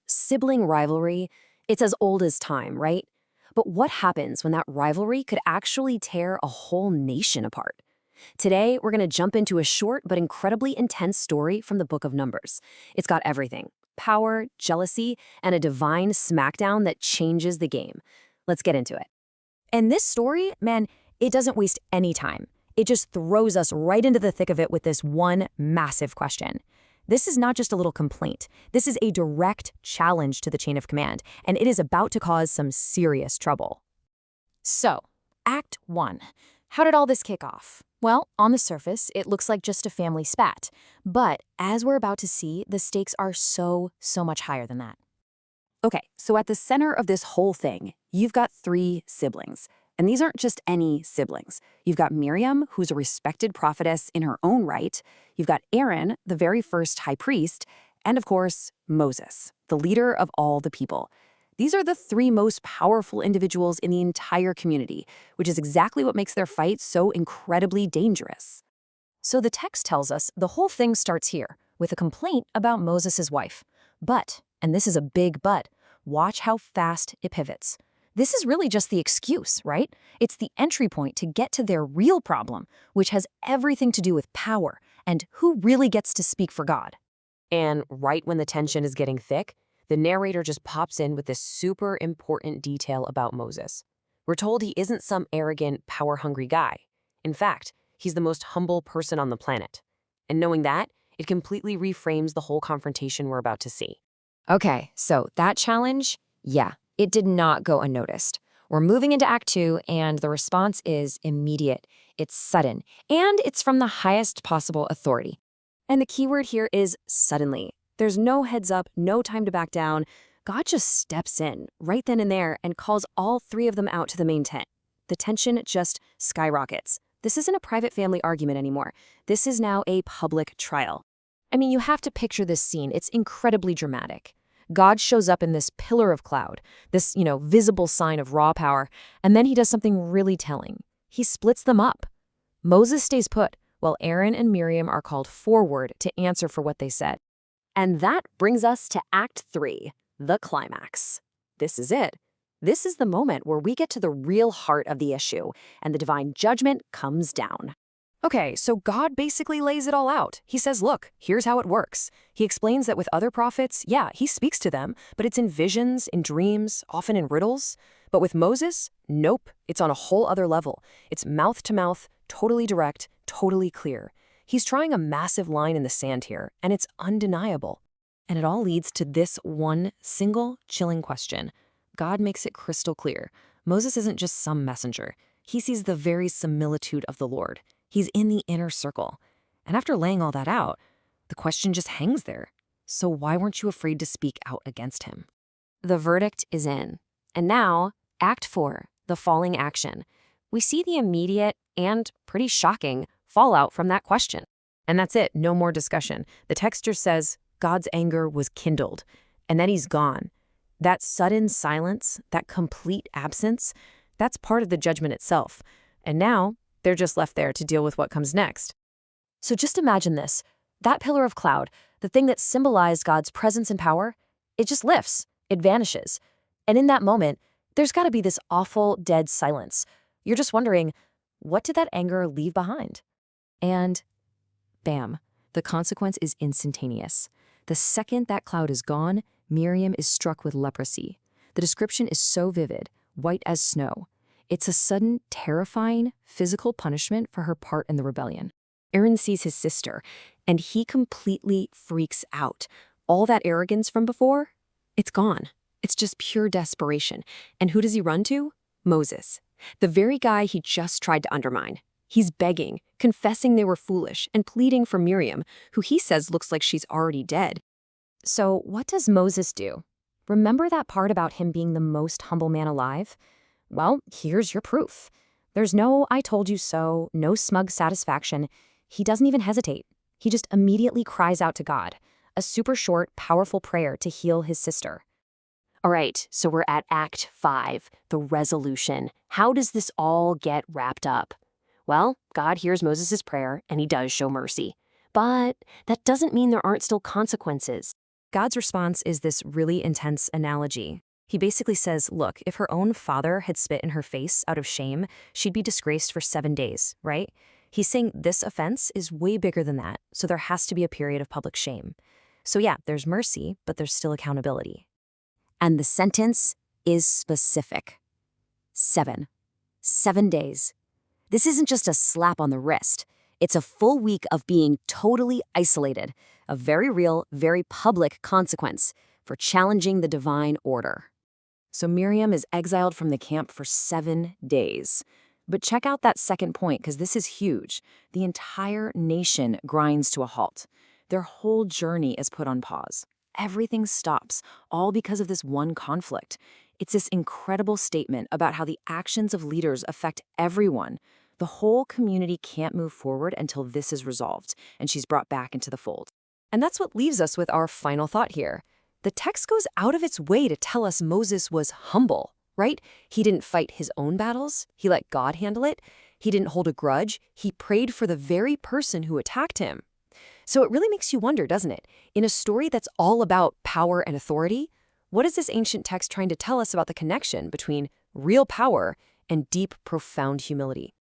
Sibling rivalry, it's as old as time, right? But what happens when that rivalry could actually tear a whole nation apart? Today, we're going to jump into a short but incredibly intense story from the Book of Numbers. It's got everything: power, jealousy, and a divine smackdown that changes the game. Let's get into it. And this story, man, it doesn't waste any time. It just throws us right into the thick of it with this one massive question. This is not just a little complaint. This is a direct challenge to the chain of command, and it is about to cause some serious trouble. So, Act 1. How did all this kick off? Well, on the surface, it looks like just a family spat. But as we're about to see, the stakes are so much higher than that. Okay, so at the center of this whole thing, you've got three siblings. And these aren't just any siblings. You've got Miriam, who's a respected prophetess in her own right. You've got Aaron, the very first high priest. And of course, Moses, the leader of all the people. These are the three most powerful individuals in the entire community, which is exactly what makes their fight so incredibly dangerous. So the text tells us the whole thing starts here, with a complaint about Moses' wife. But, and this is a big but, watch how fast it pivots. This is really just the excuse, right? It's the entry point to get to their real problem, which has everything to do with power and who really gets to speak for God. And right when the tension is getting thick, the narrator just pops in with this super important detail about Moses. We're told he isn't some arrogant, power-hungry guy. In fact, he's the most humble person on the planet. And knowing that, it completely reframes the whole confrontation we're about to see. Okay, so that challenge, yeah, it did not go unnoticed. We're moving into Act 2, and the response is immediate. It's sudden, and it's from the highest possible authority. And the key word here is suddenly. There's no heads up, no time to back down. God just steps in, right then and there, and calls all three of them out to the main tent. The tension just skyrockets. This isn't a private family argument anymore. This is now a public trial. I mean, you have to picture this scene. It's incredibly dramatic. God shows up in this pillar of cloud, this, visible sign of raw power, and then he does something really telling. He splits them up. Moses stays put, while Aaron and Miriam are called forward to answer for what they said. And that brings us to Act 3, the climax. This is it. This is the moment where we get to the real heart of the issue, and the divine judgment comes down. Okay, so God basically lays it all out. He says, look, here's how it works. He explains that with other prophets, yeah, he speaks to them, but it's in visions, in dreams, often in riddles. But with Moses, nope, it's on a whole other level. It's mouth to mouth, totally direct, totally clear. He's trying a massive line in the sand here, and it's undeniable. And it all leads to this one single chilling question. God makes it crystal clear. Moses isn't just some messenger. He sees the very similitude of the Lord. He's in the inner circle. And after laying all that out, the question just hangs there. So why weren't you afraid to speak out against him? The verdict is in. And now, Act 4, the falling action. We see the immediate and pretty shocking fallout from that question. And that's it, no more discussion. The text just says God's anger was kindled, and then he's gone. That sudden silence, that complete absence, that's part of the judgment itself. And now, they're just left there to deal with what comes next. So just imagine this. That pillar of cloud, the thing that symbolized God's presence and power, it just lifts. It vanishes. And in that moment, there's got to be this awful, dead silence. You're just wondering, what did that anger leave behind? And bam, the consequence is instantaneous. The second that cloud is gone, Miriam is struck with leprosy. The description is so vivid, white as snow. It's a sudden, terrifying, physical punishment for her part in the rebellion. Aaron sees his sister, and he completely freaks out. All that arrogance from before, it's gone. It's just pure desperation. And who does he run to? Moses, the very guy he just tried to undermine. He's begging, confessing they were foolish, and pleading for Miriam, who he says looks like she's already dead. So what does Moses do? Remember that part about him being the most humble man alive? Well, here's your proof. There's no "I told you so," no smug satisfaction. He doesn't even hesitate. He just immediately cries out to God, a super short, powerful prayer to heal his sister. All right, so we're at Act 5, the resolution. How does this all get wrapped up? Well, God hears Moses' prayer, and he does show mercy. But that doesn't mean there aren't still consequences. God's response is this really intense analogy. He basically says, look, if her own father had spit in her face out of shame, she'd be disgraced for 7 days, right? He's saying this offense is way bigger than that, so there has to be a period of public shame. So yeah, there's mercy, but there's still accountability. And the sentence is specific. 7. 7 days. This isn't just a slap on the wrist. It's a full week of being totally isolated, a very real, very public consequence for challenging the divine order. So Miriam is exiled from the camp for 7 days. But check out that second point, because this is huge. The entire nation grinds to a halt. Their whole journey is put on pause. Everything stops, all because of this one conflict. It's this incredible statement about how the actions of leaders affect everyone. The whole community can't move forward until this is resolved, and she's brought back into the fold. And that's what leaves us with our final thought here. The text goes out of its way to tell us Moses was humble, right? He didn't fight his own battles. He let God handle it. He didn't hold a grudge. He prayed for the very person who attacked him. So it really makes you wonder, doesn't it? In a story that's all about power and authority, what is this ancient text trying to tell us about the connection between real power and deep, profound humility?